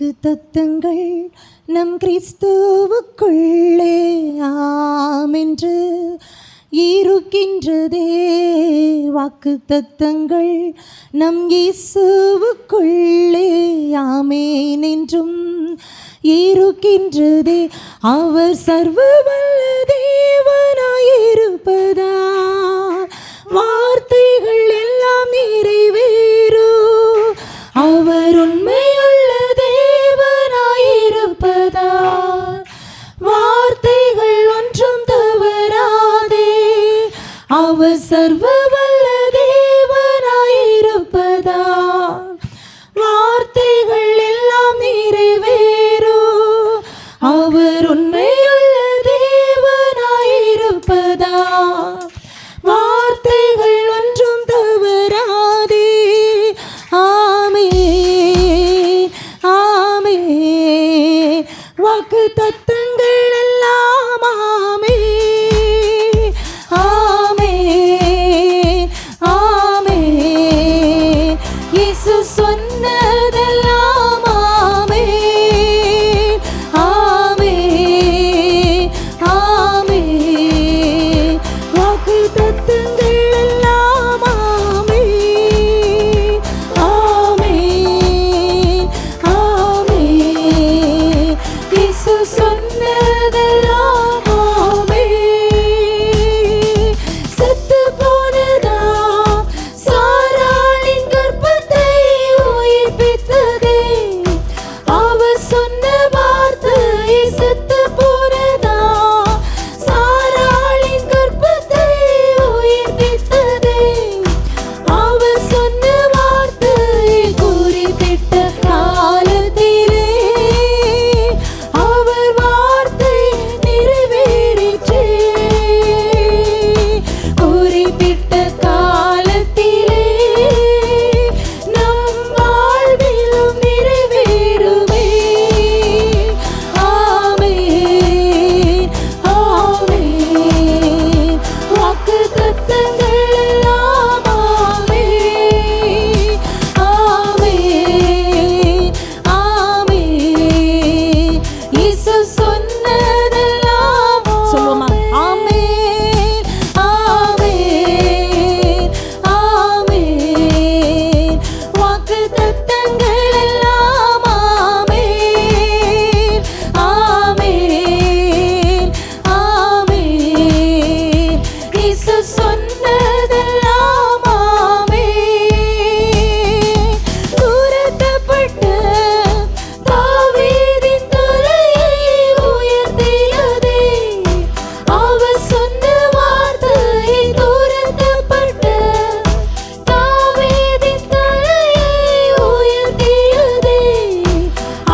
வாக்குத்தத்தங்கள் நம் கிறிஸ்துவுக்குள்ளே ஆமென்று இருக்கின்றதே. வாக்குத்தத்தங்கள் நம் இயேசுவுக்குள்ளே ஆமென் என்றும் இருக்கின்றதே. அவர் சர்வவல்ல தேவனாயிருப்பதால் வார்த்தைகள் எல்லாம் நிறைவேறும். அவர் உண்மையுள்ள தேவனாயிருப்பதால் வார்த்தைகள் ஒன்றும் தவறாதே. அவர் சர்வவல்ல தேவனாயிருப்பதால் வார்த்தைகள் எல்லாம் நிறைவேறும். அவர் உண்மையுள்ள தேவனாயிருப்பதால் வார்த்தைகள் ஒன்றும் தவறாதே. ஆமென் ஆமென். வாக்குத்தத்தங்கள் எல்லாம் ஆமென் ஆமென் ஆமென். இயேசு சொன்னதெல்லாம் ஆமென் ஆமென் ஆமென். வாக்குத்தத்தங்கள் எல்லாம் ஆமென் ஆமென் ஆமென். இயேசு சொன்னதெல்லாம் ஆமென். செத்து போனதா சாராளின் கர்ப்பத்தை உயிர்ப்பித்ததே. அவர் சொன்ன வார்த்தை செத்து போனதா சாராளின் கர்ப்பத்தை உயிர்ப்பித்ததே. அவர் சொன்ன வார்த்தை குறிப்பிட்ட காலத்திலே அவர் வார்த்தை நிறைவேறிற்றே. குறிப்பிட்ட காலத்திலே நம் வாழ்விலும் நிறைவேறுமே. ஆமென் ஆமென். வாக்குத்தத்தங்கள் எல்லாம் ஆமென் ஆமென் ஆமென். இயேசு சொன்னதெல்லாம் சொல்லுமா? ஆமென் ஆமென் ஆமென். வாக்குத்தத்தங்கள் எல்லாம் ஆமென் ஆமென் ஆமென். இயேசு சொன்னதெல்லாம் ஆமென். துரத்தப்பட்ட தாவீதின் தலையை உயர்த்தியதே. அவர் சொன்ன வார்த்தை துரத்தப்பட்ட தாவீதின் தலையை உயர்த்தியதே.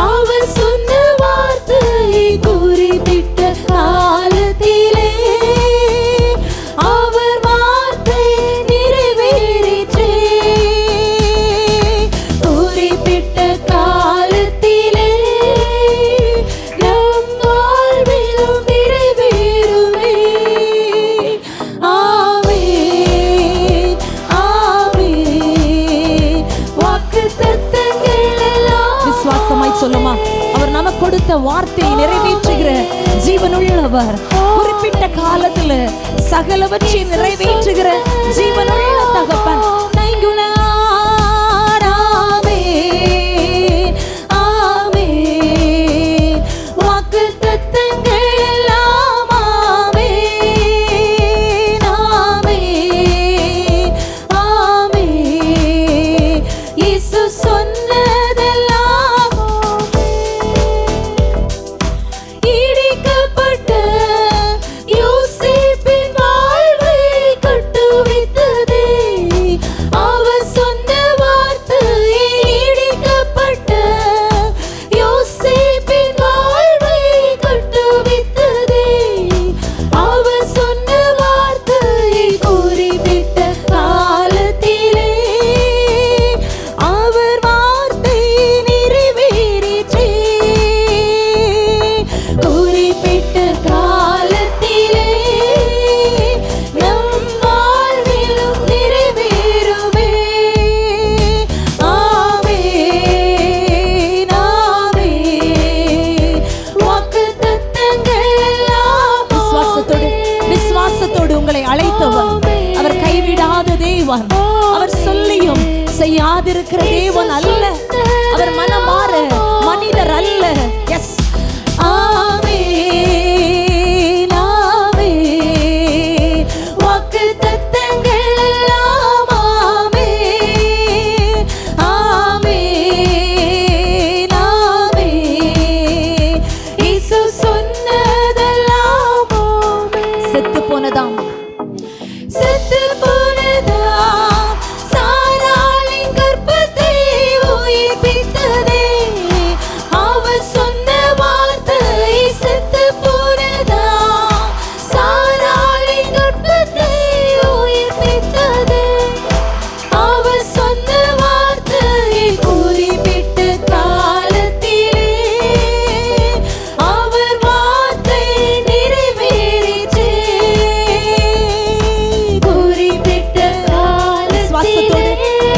அவர் சொன்ன வார்த்தை குறிப்பிட்ட காலத்திலே அவர் வார்த்தை நிறைவேறிற்றே. குறிப்பிட்ட காலத்திலே நம் வாழ்விலும் நிறைவேறுமே. ஆமென் ஆமென். வாக்குத்தத்தங்கள் எல்லாம் விசுவாசமாய் சொல்லுமா? அவர் நமக்கு கொடுத்த வார்த்தையை நிறைவேற்றுகிற ஜீவனுள்ளவர். குறிப்பிட்ட காலத்துல சகலவற்றையும் நிறைவேற்றுகிற ஜீவனுள்ள தகப்பன். Thank you, Lord. ஆமென் ஆமென். வாக்குத்தத்தங்கள் எல்லாம் ஆமென் ஆமென் ஆமென். இயேசு சொன்னதெல்லாம் இடிக்கப்பட்ட யோசேப்பின் வாழ்வை கட்டுவித்ததே. செய்வார். அவர் சொல்லியும் செய்யாதிருக்கிற தேவன் அல்ல. அவர் மனமாற மனிதர் அல்ல. எஸ், ஆமென், ஆமென். வாக்குத்தத்தங்கள் எல்லாம் ஆமென், ஆமென், ஆமென். இயேசு சொன்னதெல்லாம் ஆமென். செத்து போனதாம், செத்து போனதாம் சாராளின் கர்ப்பத்தை உயிர்ப்பித்ததே. அவர் சொன்ன வார்த்தை செத்து போனதாம் சாராளின் கர்ப்பத்தை உயிர்ப்பித்ததே. அவர் சொன்ன வார்த்தை குறிப்பிட்ட காலத்திலே அவர் வார்த்தை நிறைவேறிற்றே. குறிப்பிட்ட காலத்திலே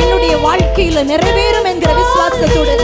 என்னுடைய வாழ்க்கையில நிறைவேறும் என்கிற விசுவாசத்தோடு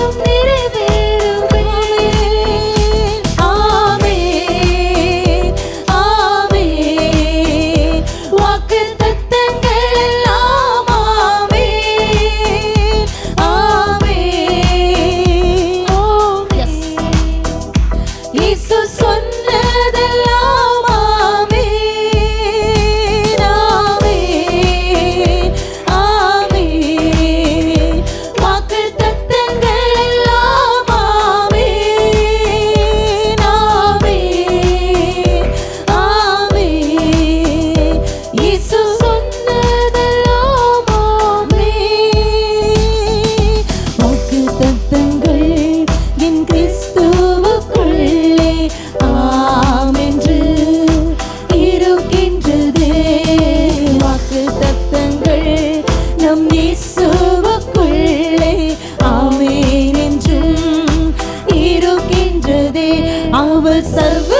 அவர் சர்வ